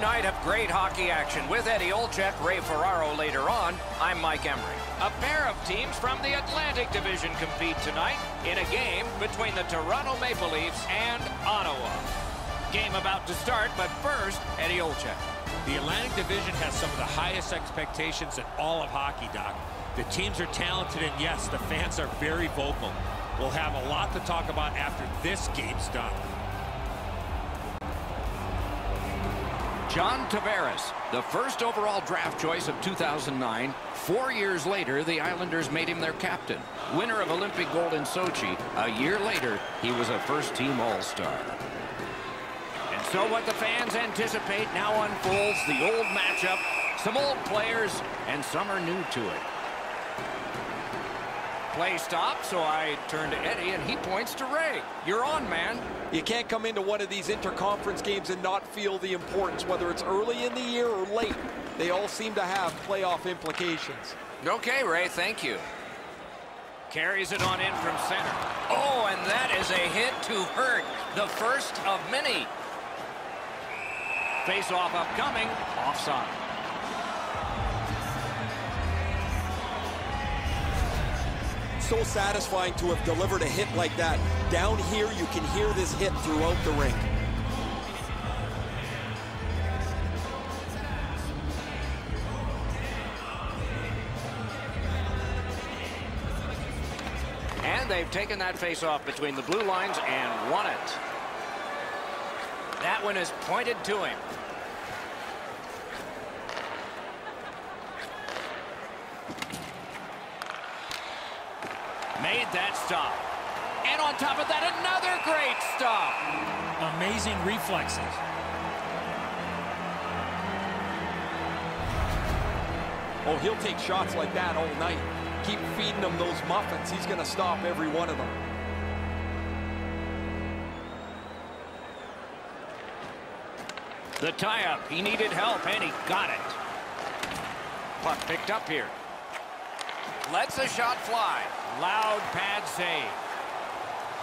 Night of great hockey action with Eddie Olczyk, Ray Ferraro later on. I'm Mike Emery. A pair of teams from the Atlantic Division compete tonight in a game between the Toronto Maple Leafs and Ottawa. Game about to start, but first, Eddie Olczyk. The Atlantic Division has some of the highest expectations in all of hockey, Doc. The teams are talented, and yes, the fans are very vocal. We'll have a lot to talk about after this game's done. John Tavares, the first overall draft choice of 2009. 4 years later, the Islanders made him their captain. Winner of Olympic gold in Sochi, a year later, he was a first-team All-Star. And so what the fans anticipate now unfolds, the old matchup, some old players, and some are new to it. Play stopped, so I turn to Eddie, and he points to Ray. You're on, man. You can't come into one of these interconference games and not feel the importance, whether it's early in the year or late. They all seem to have playoff implications. Okay, Ray, thank you. Carries it on in from center. Oh, and that is a hit to hurt. The first of many. Face-off upcoming. Offside. So satisfying to have delivered a hit like that. Down here, you can hear this hit throughout the rink. And they've taken that face-off between the blue lines and won it. That one is pointed to him. Made that stop. And on top of that, another great stop. Amazing reflexes. Oh, he'll take shots like that all night. Keep feeding him those muffins. He's going to stop every one of them. The tie-up. He needed help, and he got it. Puck picked up here. Lets a shot fly. Loud pad save.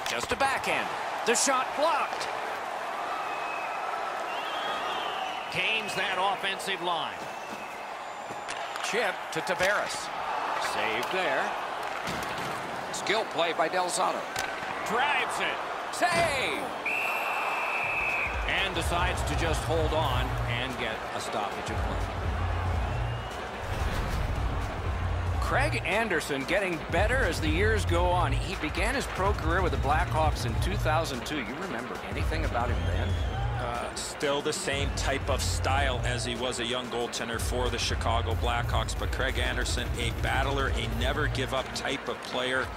Just a backhand. The shot blocked. Gains that offensive line. Chip to Tavares. Saved there. Skill play by Del Zotto. Drives it. Save! And decides to just hold on and get a stoppage of play. Craig Anderson getting better as the years go on. He began his pro career with the Blackhawks in 2002. You remember anything about him then? Still the same type of style as he was a young goaltender for the Chicago Blackhawks. But Craig Anderson, a battler, a never-give-up type of player,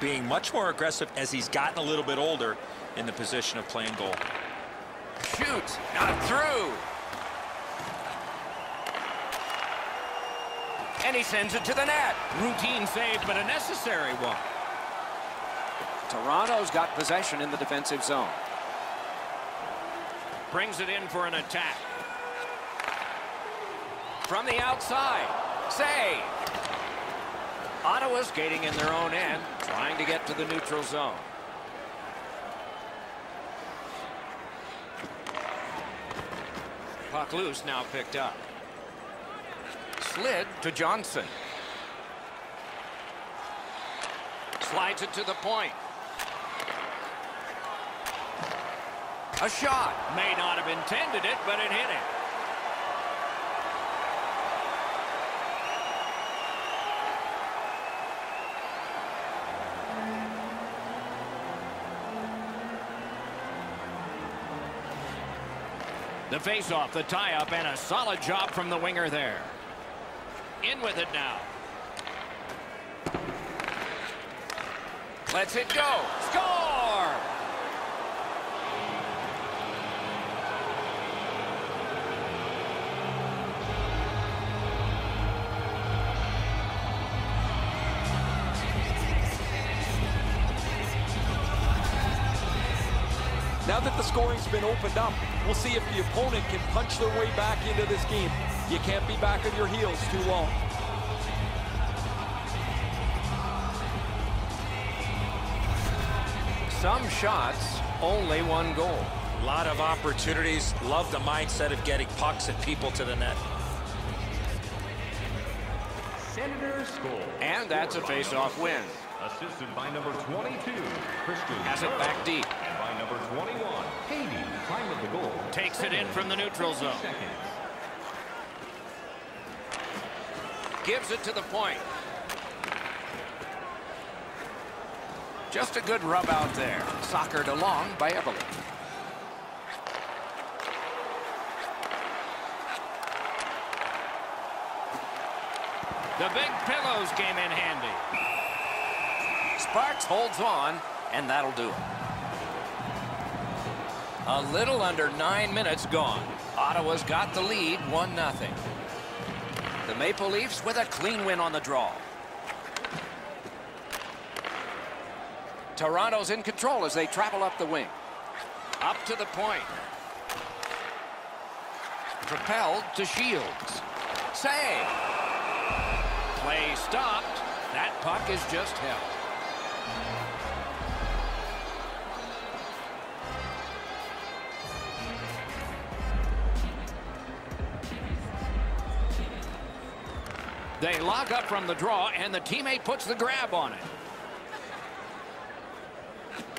being much more aggressive as he's gotten a little bit older in the position of playing goal. Shoots, not through. And he sends it to the net. Routine save, but a necessary one. Toronto's got possession in the defensive zone. Brings it in for an attack. From the outside. Save. Ottawa skating in their own end, trying to get to the neutral zone. Puck loose, now picked up. Slid to Johnson. Slides it to the point. A shot. May not have intended it, but it hit him. The face-off, the tie-up, and a solid job from the winger there. In with it now. Lets it go. Score! Now that the scoring's been opened up, we'll see if the opponent can punch their way back into this game. You can't be back on your heels too long. Some shots, only one goal. A lot of opportunities. Love the mindset of getting pucks and people to the net. And that's a face-off win. Assisted by number 22, Christian. Has it back deep. And by number 21, Haiti, time of the goal. Takes it in from the neutral zone. Seconds. Gives it to the point. Just a good rub out there. Soccered along by Eberle. The big pillows came in handy. Sparks holds on, and that'll do it. A little under 9 minutes gone. Ottawa's got the lead, 1-0. The Maple Leafs with a clean win on the draw. Toronto's in control as they travel up the wing. Up to the point. Propelled to Shields. Save. Play stopped. That puck is just held. They lock up from the draw, and the teammate puts the grab on it.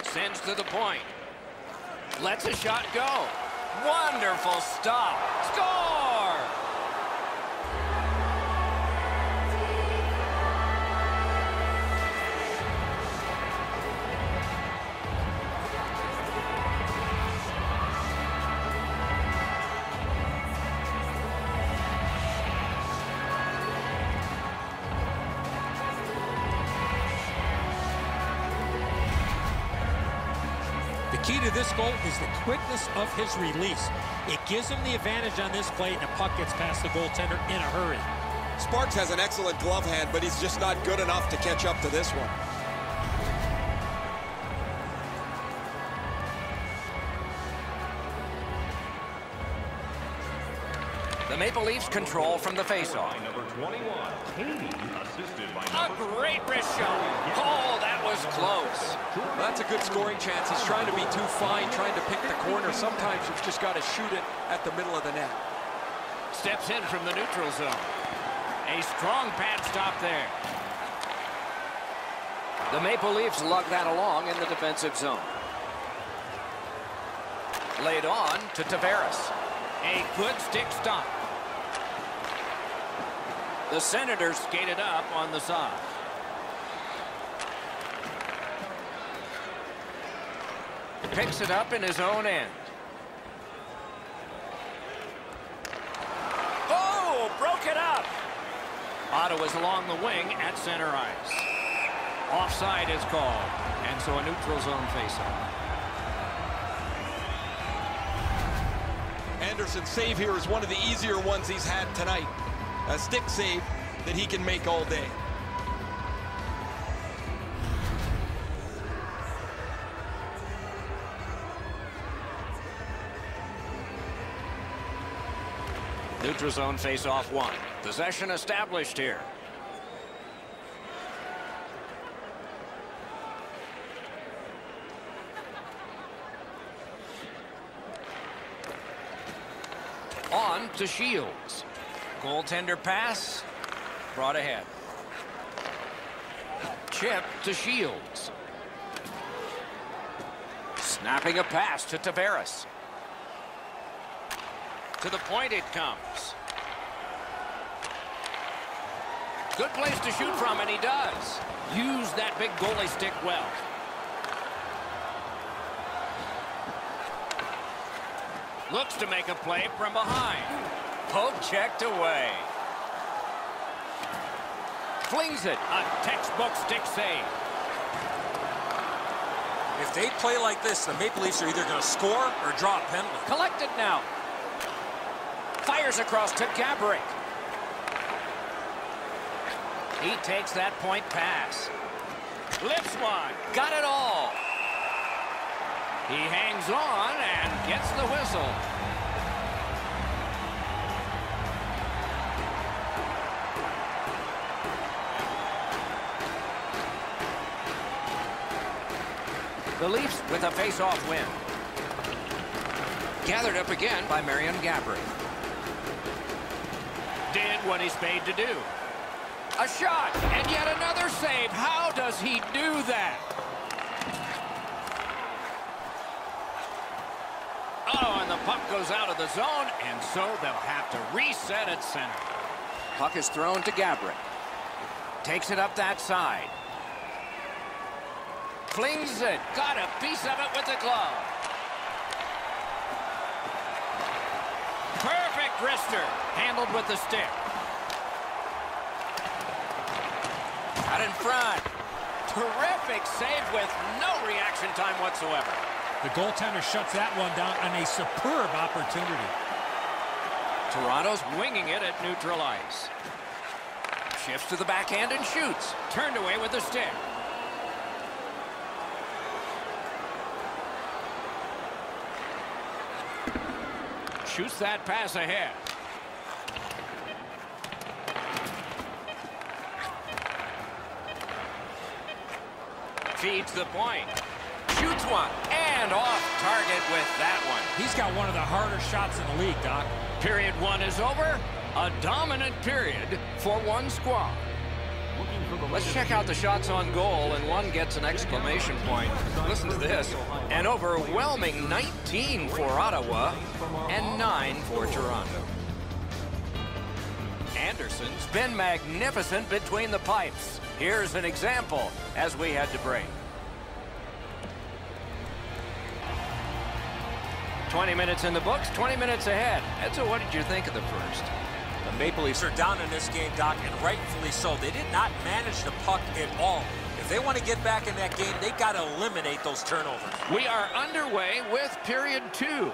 Sends to the point. Lets a shot go. Wonderful stop. Score! The key to this goal is the quickness of his release. It gives him the advantage on this play, and the puck gets past the goaltender in a hurry. Sparks has an excellent glove hand, but he's just not good enough to catch up to this one. The Maple Leafs control from the faceoff. By number 21, Haiti, assisted by A number great wrist shot. Oh, that was close. That's a good scoring chance. He's trying to be too fine, trying to pick the corner. Sometimes you've just got to shoot it at the middle of the net. Steps in from the neutral zone. A strong pad stop there. The Maple Leafs lug that along in the defensive zone. Laid on to Tavares. A good stick stop. The Senators skated up on the side. Picks it up in his own end. Oh, broke it up. Ottawa's along the wing at center ice. Offside is called, and so a neutral zone faceoff. Anderson's save here is one of the easier ones he's had tonight. A stick save that he can make all day. Neutral zone face-off one. Possession established here. On to Shields. Goaltender pass. Brought ahead. Chip to Shields. Snapping a pass to Tavares. To the point it comes. Good place to shoot from, and he does. Use that big goalie stick well. Looks to make a play from behind. Poke checked away. Flings it. A textbook stick save. If they play like this, the Maple Leafs are either going to score or draw a penalty. Collected now. Fires across to Gabrick. He takes that point pass. Lifts one. Got it all. He hangs on and gets the whistle. The Leafs with a face-off win. Gathered up again by Marion Gabbert. Did what he's paid to do. A shot, and yet another save. How does he do that? Oh, and the puck goes out of the zone, and so they'll have to reset at center. Puck is thrown to Gabbert. Takes it up that side. Flings it. Got a piece of it with the glove. Perfect wrister. Handled with the stick. Out in front. Terrific save with no reaction time whatsoever. The goaltender shuts that one down on a superb opportunity. Toronto's winging it at neutral ice. Shifts to the backhand and shoots. Turned away with the stick. Shoots that pass ahead. Feeds the point. Shoots one. And off target with that one. He's got one of the harder shots in the league, Doc. Period one is over. A dominant period for one squad. Let's check out the shots on goal, and one gets an exclamation point. Listen to this. An overwhelming 19 for Ottawa and 9 for Toronto. Anderson's been magnificent between the pipes. Here's an example as we had to break. 20 minutes in the books, 20 minutes ahead. Edzo, what did you think of the first? The Maple Leafs are down in this game, Doc, and rightfully so. They did not manage the puck at all. If they want to get back in that game, they got to eliminate those turnovers. We are underway with period two.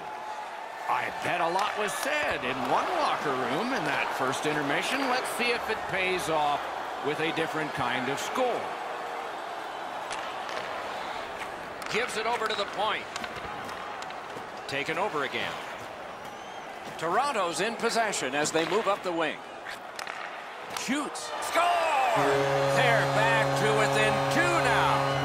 I bet a lot was said in one locker room in that first intermission. Let's see if it pays off with a different kind of score. Gives it over to the point. Taken over again. Toronto's in possession as they move up the wing. Shoots. Score! They're back to within 2 now.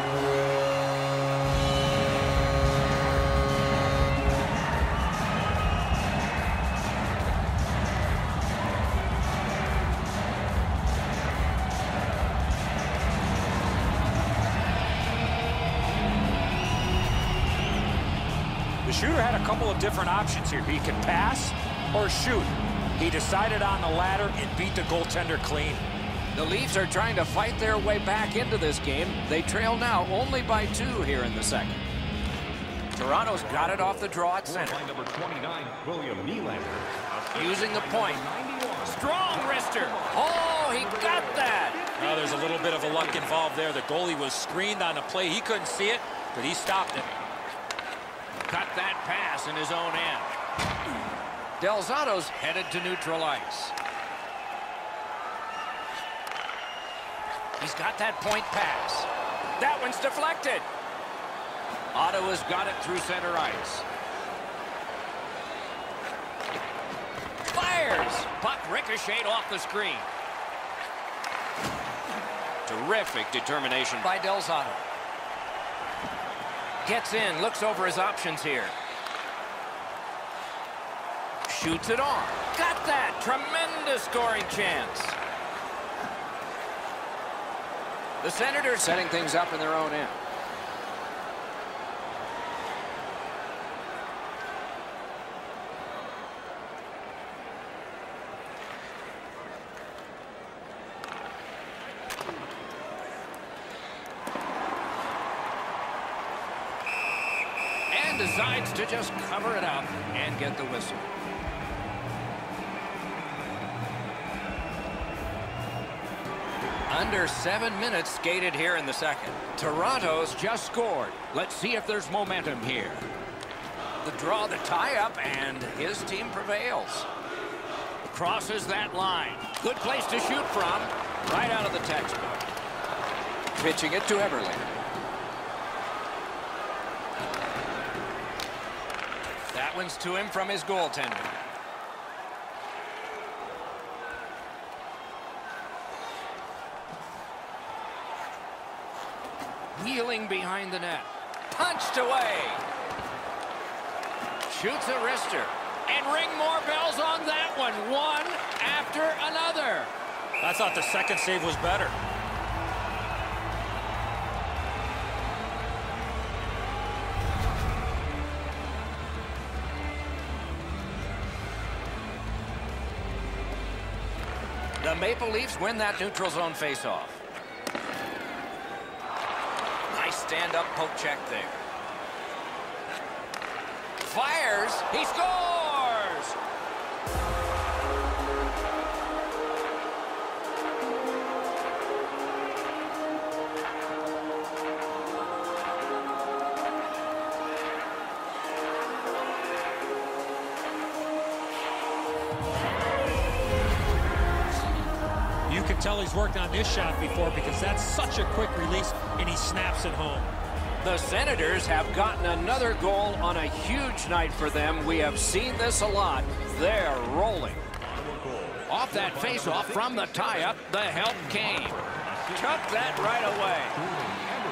The shooter had a couple of different options here. He could pass or shoot. He decided on the latter and beat the goaltender clean. The Leafs are trying to fight their way back into this game. They trail now only by 2 here in the second. Toronto's got it off the draw at center. Number 29, William Nylander. Using the point. Strong wrister. Oh, he got that. Well, there's a little bit of a luck involved there. The goalie was screened on the play. He couldn't see it, but he stopped it. Cut that pass in his own end. Del Zotto's headed to neutral ice. He's got that point pass. That one's deflected. Ottawa's got it through center ice. Fires! Puck ricocheted off the screen. Terrific determination by Del Zotto. Gets in, looks over his options here. Shoots it on. Got that! Tremendous scoring chance. The Senators setting things up in their own end. And decides to just cover it up and get the whistle. Under 7 minutes skated here in the second. Toronto's just scored. Let's see if there's momentum here. The draw, the tie-up, and his team prevails. Crosses that line. Good place to shoot from. Right out of the textbook. Pitching it to Everly. That one's to him from his goaltender. Wheeling behind the net. Punched away. shoots a wrister. And ring more bells on that one. One after another. I thought the second save was better. The Maple Leafs win that neutral zone faceoff. Nice stand-up poke check there. Fires. He scores! You can tell he's worked on this shot before because that's such a quick release, and he snaps it home. The Senators have gotten another goal on a huge night for them. We have seen this a lot. They're rolling. Off that faceoff from the tie-up, the help came. Took that right away.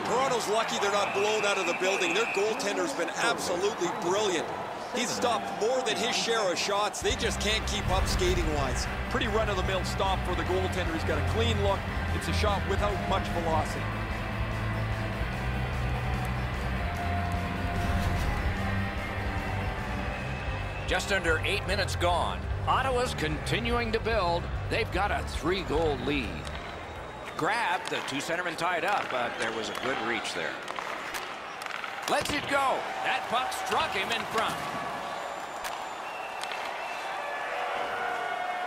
Toronto's lucky they're not blown out of the building. Their goaltender's been absolutely brilliant. He's stopped more than his share of shots. They just can't keep up skating-wise. Pretty run-of-the-mill stop for the goaltender. He's got a clean look. It's a shot without much velocity. Just under 8 minutes gone. Ottawa's continuing to build. They've got a 3-goal lead. Grabbed, the two centermen tied up, but there was a good reach there. Lets it go. That puck struck him in front.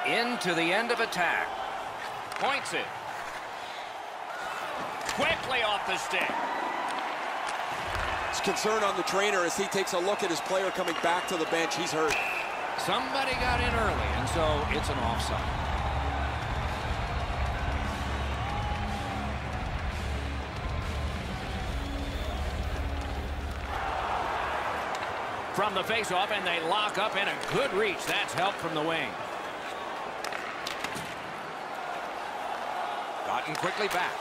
Into the end of attack. Points it. Quickly off the stick. It's concern on the trainer as he takes a look at his player coming back to the bench. He's hurt. Somebody got in early, and so it's an offside. From the faceoff, and they lock up in a good reach. That's help from the wing. Gotten quickly back.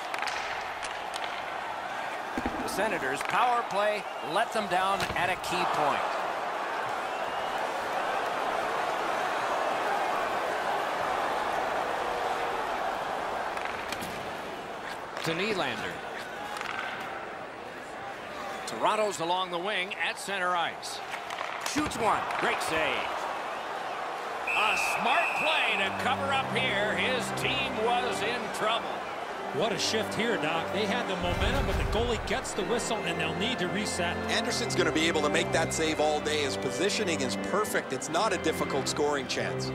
The Senators' power play let them down at a key point. To Nylander. Toronto's along the wing at center ice. Shoots one. Great save. A smart play to cover up here. His team was in trouble. What a shift here, Doc. They had the momentum, but the goalie gets the whistle, and they'll need to reset. Anderson's going to be able to make that save all day. His positioning is perfect. It's not a difficult scoring chance.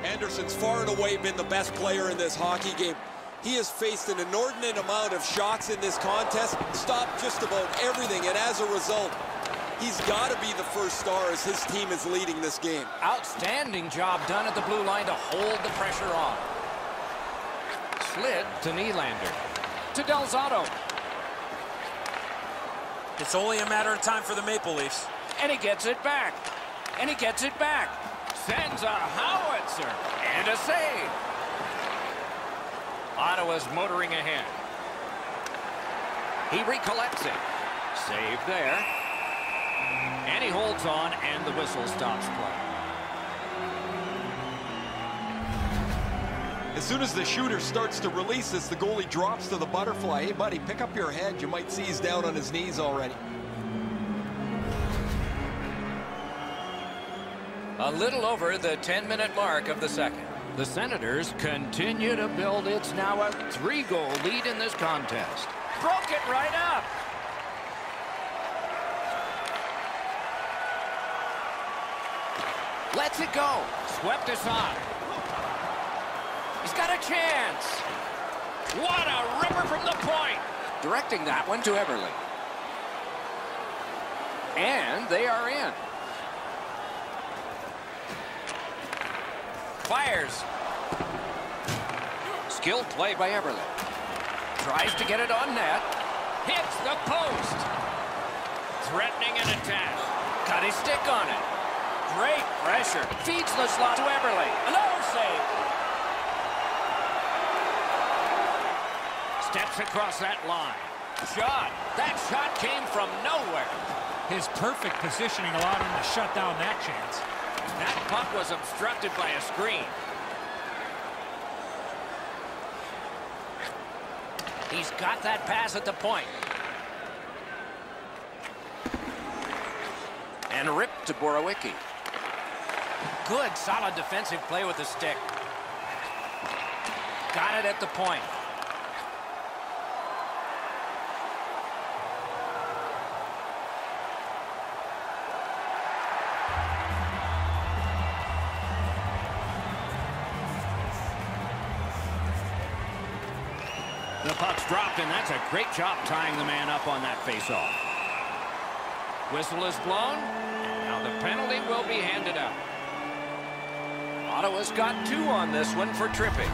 Anderson's far and away been the best player in this hockey game. He has faced an inordinate amount of shots in this contest, stopped just about everything, and as a result, he's got to be the first star as his team is leading this game. Outstanding job done at the blue line to hold the pressure on. Slid to Nylander. To Delzato. It's only a matter of time for the Maple Leafs. And he gets it back. And he gets it back. Sends a howitzer. And a save. Ottawa's motoring ahead. He recollects it. Save there. And he holds on, and the whistle stops play. As soon as the shooter starts to release this, the goalie drops to the butterfly. Hey, buddy, pick up your head. You might see he's down on his knees already. A little over the 10-minute mark of the second. The Senators continue to build. It's now a 3-goal lead in this contest. Broke it right up. Lets it go. Swept aside. He's got a chance. What a ripper from the point. Directing that one to Eberle. And they are in. Fires. Skilled play by Eberle. Tries to get it on net. Hits the post. Threatening an attack. Got his stick on it. Great pressure. Feeds the slot to Eberle. Another save. Steps across that line. Shot. That shot came from nowhere. His perfect positioning allowed him to shut down that chance. That puck was obstructed by a screen. He's got that pass at the point. And ripped to Borowicki. Good, solid defensive play with the stick. Got it at the point. The puck's dropped, and that's a great job tying the man up on that faceoff. Whistle is blown, and now the penalty will be handed out. Ottawa's got 2 on this one for tripping.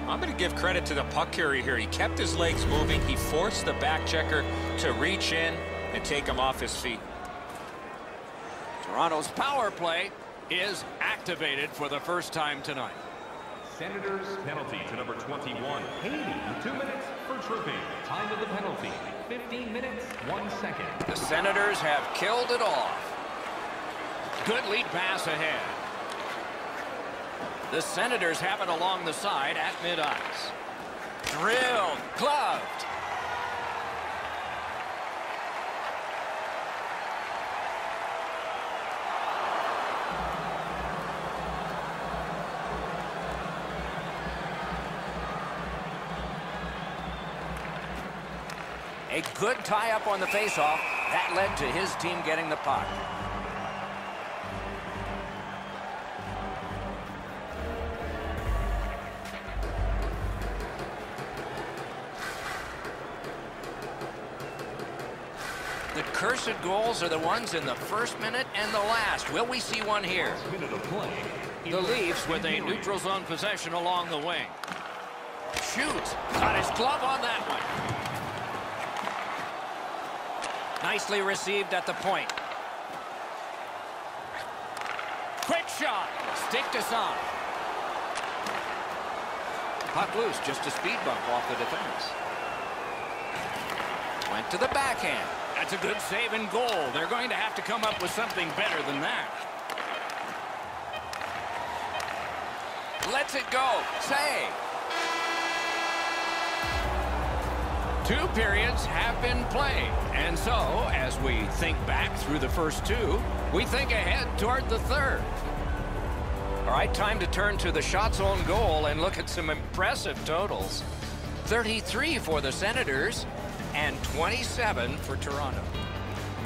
I'm going to give credit to the puck carrier here. He kept his legs moving. He forced the back checker to reach in and take him off his feet. Toronto's power play is activated for the first time tonight. Senators penalty to number 21, Haiti, 2 minutes for tripping. Time of the penalty, 15 minutes, 1 second. The Senators have killed it off. Good lead pass ahead. The Senators have it along the side at mid-ice. Drilled, gloved. A good tie-up on the faceoff. That led to his team getting the puck. The cursed goals are the ones in the first minute and the last. Will we see one here? The Leafs with a neutral zone possession along the wing. Shoots. Got his glove on that one. Nicely received at the point. Quick shot. Stick to some. Puck loose. Just a speed bump off the defense. Went to the backhand. That's a good save and goal. They're going to have to come up with something better than that. Lets it go. Save. 2 periods have been played. And so, as we think back through the first 2, we think ahead toward the third. All right, time to turn to the shots on goal and look at some impressive totals. 33 for the Senators and 27 for Toronto.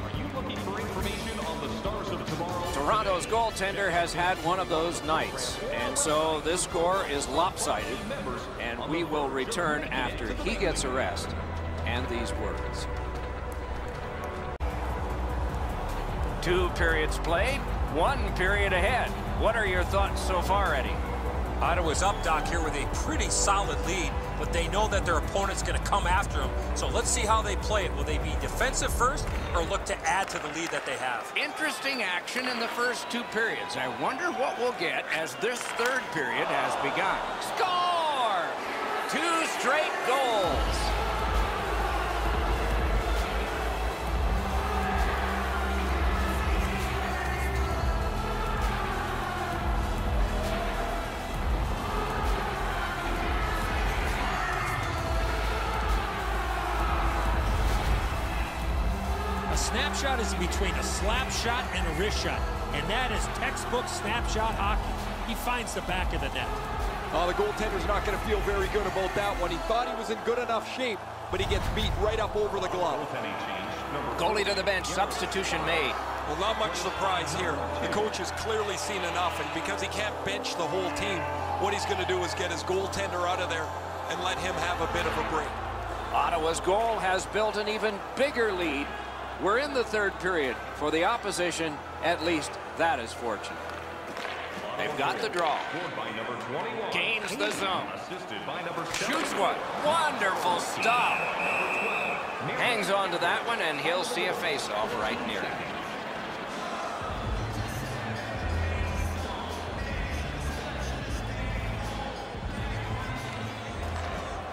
Are you looking for information on the stars of tomorrow? Toronto's goaltender has had one of those nights, and so this score is lopsided, and we will return after he gets a rest and these words. 2 periods played, 1 period ahead. What are your thoughts so far, Eddie? Ottawa's up, Doc, here with a pretty solid lead, but they know that their opponent's going to come after them. So let's see how they play it. Will they be defensive first or look to add to the lead that they have? Interesting action in the first 2 periods. I wonder what we'll get as this third period has begun. Score! 2 straight goals. Snapshot is in between a slap shot and a wrist shot, and that is textbook snapshot hockey. He finds the back of the net. The goaltender's not going to feel very good about that one. He thought he was in good enough shape, but he gets beat right up over the glove. Goalie to the bench, substitution made. Well, not much surprise here. The coach has clearly seen enough, and because he can't bench the whole team, what he's going to do is get his goaltender out of there and let him have a bit of a break. Ottawa's goal has built an even bigger lead. We're in the third period. For the opposition, at least that is fortunate. They've got the draw. Gains the zone. Shoots one. Wonderful stop. Hangs on to that one, and he'll see a face-off right near him.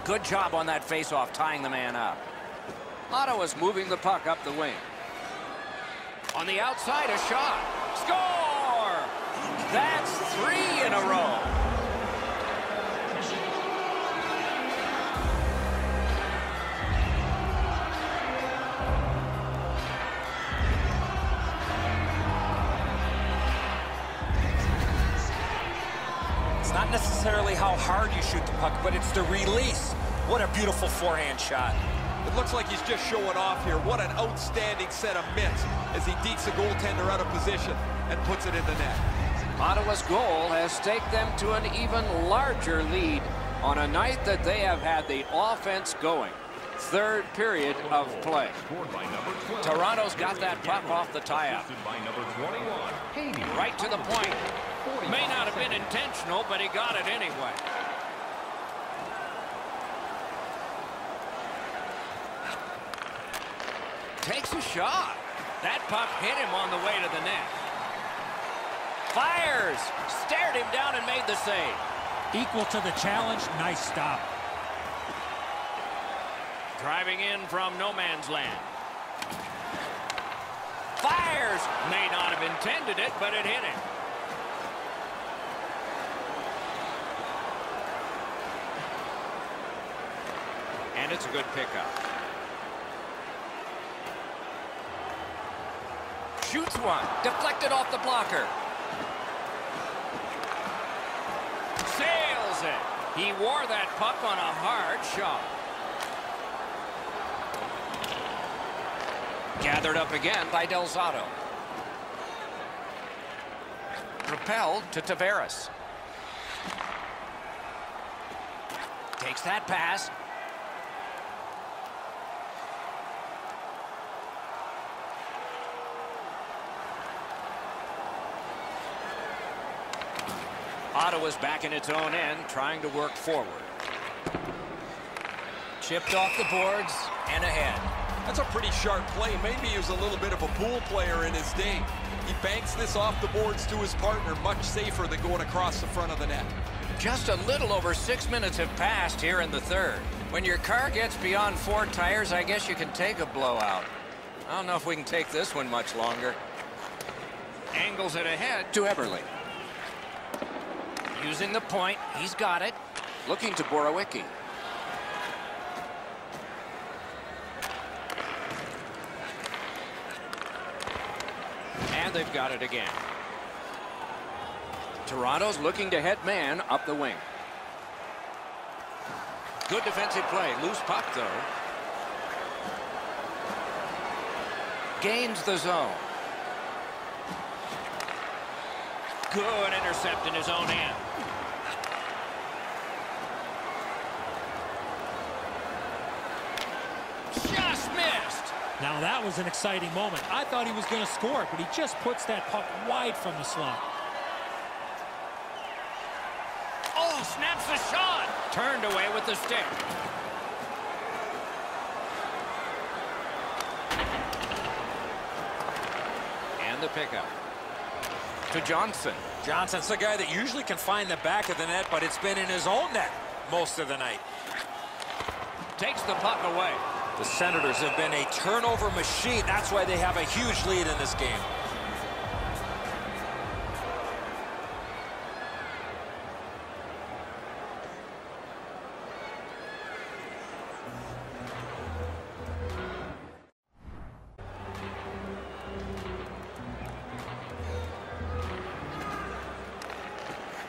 Good job on that face-off, tying the man up. Ottawa's moving the puck up the wing. On the outside, a shot. Score! That's 3 in a row. It's not necessarily how hard you shoot the puck, but it's the release. What a beautiful forehand shot. It looks like he's just showing off here. What an outstanding set of mitts as he dekes the goaltender out of position and puts it in the net. Ottawa's goal has staked them to an even larger lead on a night that they have had the offense going. Third period of play. Toronto's got that puck off the tie-up. Right to the point. May not have been intentional, but he got it anyway. Takes a shot. That puck hit him on the way to the net. Fires. Stared him down and made the save. Equal to the challenge. Nice stop. Driving in from no man's land. Fires. May not have intended it, but it hit him. And it's a good pickup. Shoots one. Deflected off the blocker. Sails it. He wore that puck on a hard shot. Gathered up again by Del Zotto. Propelled to Tavares. Takes that pass. Ottawa's back in its own end, trying to work forward. Chipped off the boards and ahead. That's a pretty sharp play. Maybe he was a little bit of a pool player in his day. He banks this off the boards to his partner, much safer than going across the front of the net. Just a little over 6 minutes have passed here in the third. When your car gets beyond 4 tires, I guess you can take a blowout. I don't know if we can take this one much longer. Angles it ahead to Eberle. Using the point, he's got it. Looking to Borowicki. And they've got it again. Toronto's looking to head man up the wing. Good defensive play. Loose puck, though. Gains the zone. Good intercept in his own hand. Just missed. Now that was an exciting moment. I thought he was going to score, but he just puts that puck wide from the slot. Oh, snaps the shot. Turned away with the stick. And the pickup. To Johnson. Johnson's the guy that usually can find the back of the net, but it's been in his own net most of the night. Takes the puck away. The Senators have been a turnover machine. That's why they have a huge lead in this game.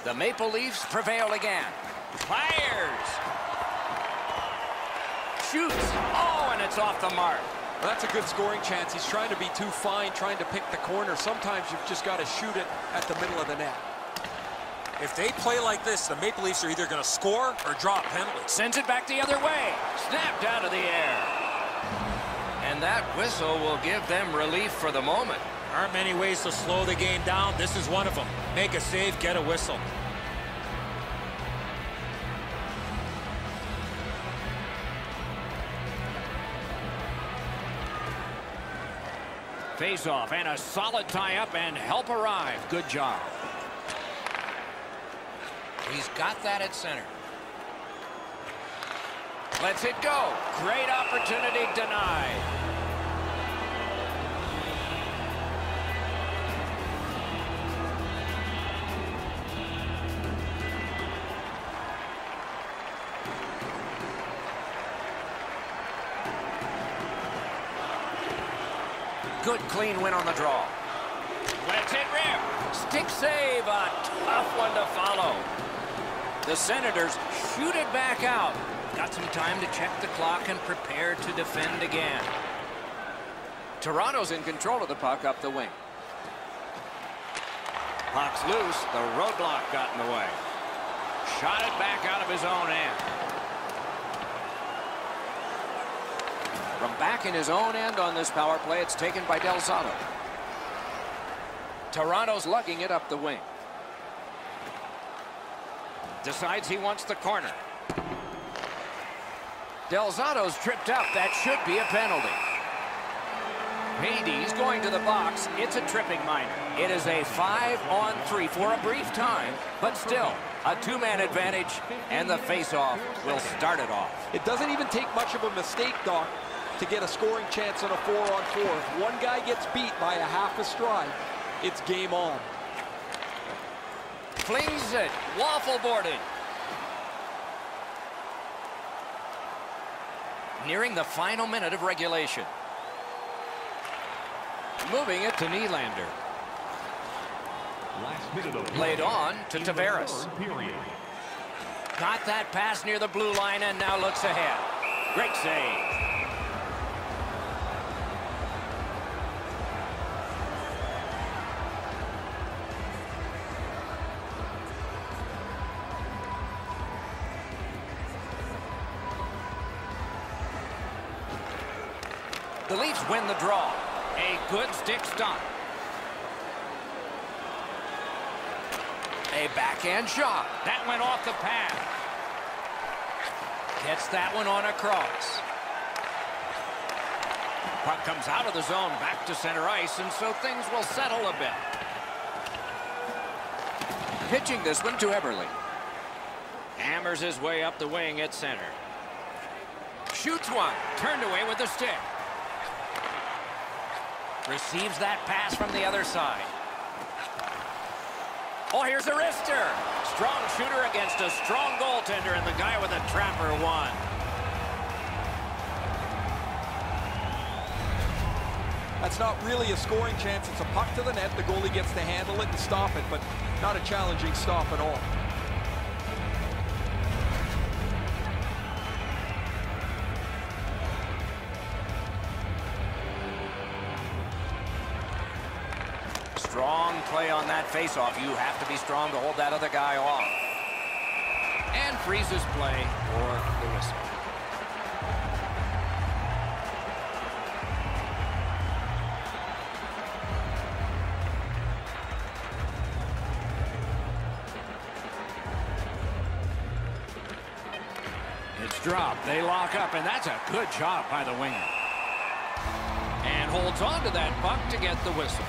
The Maple Leafs prevail again. Fires. Shoots. Oh, and it's off the mark. Well, that's a good scoring chance. He's trying to be too fine, trying to pick the corner. Sometimes you've just got to shoot it at the middle of the net. If they play like this, the Maple Leafs are either going to score or draw a penalty. Sends it back the other way. Snapped out of the air. And that whistle will give them relief for the moment. Aren't many ways to slow the game down. This is one of them. Make a save, get a whistle. Face-off and a solid tie-up and help arrive. Good job. He's got that at center. Lets it go. Great opportunity denied. Good clean win on the draw. Lets it rip. Stick save. A tough one to follow. The Senators shoot it back out. Got some time to check the clock and prepare to defend again. Toronto's in control of the puck up the wing. Puck's loose. The roadblock got in the way. Shot it back out of his own end. From back in his own end on this power play, it's taken by Del Zotto. Toronto's lugging it up the wing. Decides he wants the corner. Del Zotto's tripped up. That should be a penalty. Hades going to the box. It's a tripping minor. It is a 5-on-3 for a brief time, but still a two-man advantage, and the face-off will start it off. It doesn't even take much of a mistake, Doc, to get a scoring chance on a 4-on-4. If one guy gets beat by a half a stride, it's game on. Flings it. Waffle boarded. Nearing the final minute of regulation. Moving it to Nylander. Last minute of Played on to in the Tavares. third period. Got that pass near the blue line and now looks ahead. Great save. The Leafs win the draw. A good stick stop. A backhand shot. That went off the pad. Gets that one on across. Puck comes out of the zone back to center ice, and so things will settle a bit. Pitching this one to Eberle. Hammers his way up the wing at center. Shoots one. Turned away with the stick. Receives that pass from the other side. Oh, here's a wrister. Strong shooter against a strong goaltender, and the guy with a trapper won. That's not really a scoring chance. It's a puck to the net. The goalie gets to handle it and stop it, but not a challenging stop at all. Strong play on that faceoff. You have to be strong to hold that other guy off. And freezes play for the whistle. It's dropped. They lock up, and that's a good job by the winger. And holds on to that puck to get the whistle.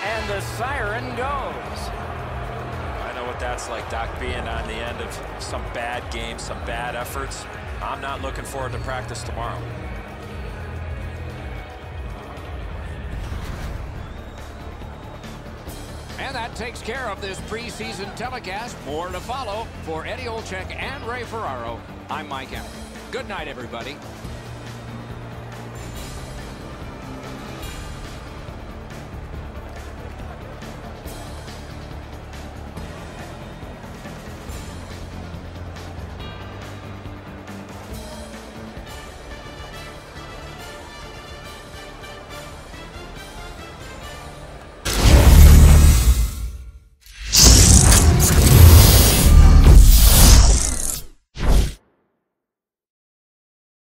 And the siren goes. I know what that's like, Doc, being on the end of some bad games, some bad efforts. I'm not looking forward to practice tomorrow. And that takes care of this preseason telecast. More to follow. For Eddie Olczyk and Ray Ferraro, I'm Mike Emmer. Good night, everybody.